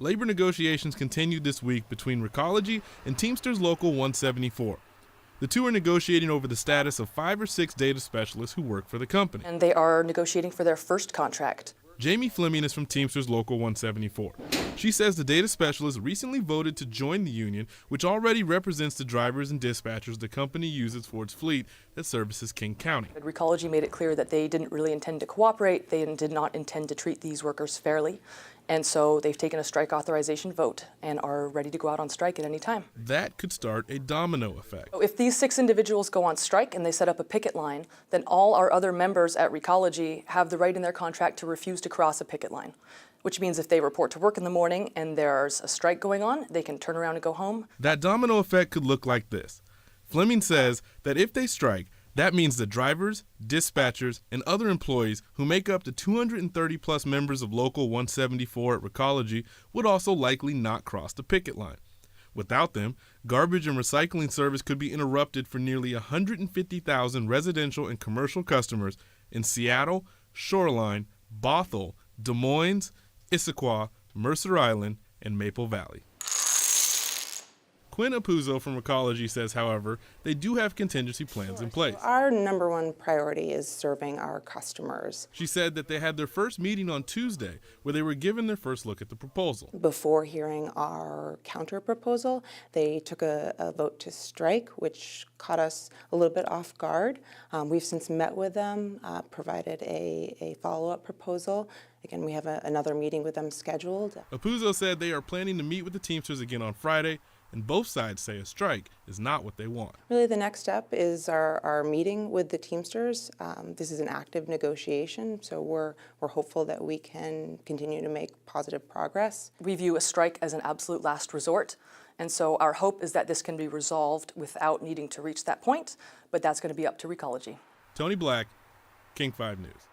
Labor negotiations continued this week between Recology and Teamsters Local 174. The two are negotiating over the status of 5 or 6 data specialists who work for the company. And they are negotiating for their first contract. Jamie Fleming is from Teamsters Local 174. She says the data specialist recently voted to join the union, which already represents the drivers and dispatchers the company uses for its fleet that services King County. Recology made it clear that they didn't really intend to cooperate. They did not intend to treat these workers fairly. And so they've taken a strike authorization vote and are ready to go out on strike at any time. That could start a domino effect. If these 6 individuals go on strike and they set up a picket line, then all our other members at Recology have the right in their contract to refuse to cross a picket line, which means if they report to work in the morning and there's a strike going on, they can turn around and go home. That domino effect could look like this. Fleming says that if they strike, that means the drivers, dispatchers, and other employees who make up the 230-plus members of Local 174 at Recology would also likely not cross the picket line. Without them, garbage and recycling service could be interrupted for nearly 150,000 residential and commercial customers in Seattle, Shoreline, Bothell, Des Moines, Issaquah, Mercer Island, and Maple Valley. Quinn Apuzzo from Recology says, however, they do have contingency plans in place. Our number one priority is serving our customers. She said that they had their first meeting on Tuesday where they were given their first look at the proposal. Before hearing our counter proposal, they took a vote to strike, which caught us a little bit off guard. We've since met with them, provided a follow-up proposal. Again, we have another meeting with them scheduled. Apuzzo said they are planning to meet with the Teamsters again on Friday, and both sides say a strike is not what they want. Really, the next step is our meeting with the Teamsters. This is an active negotiation, so we're hopeful that we can continue to make positive progress. We view a strike as an absolute last resort, and so our hope is that this can be resolved without needing to reach that point, but that's going to be up to Recology. Tony Black, King 5 News.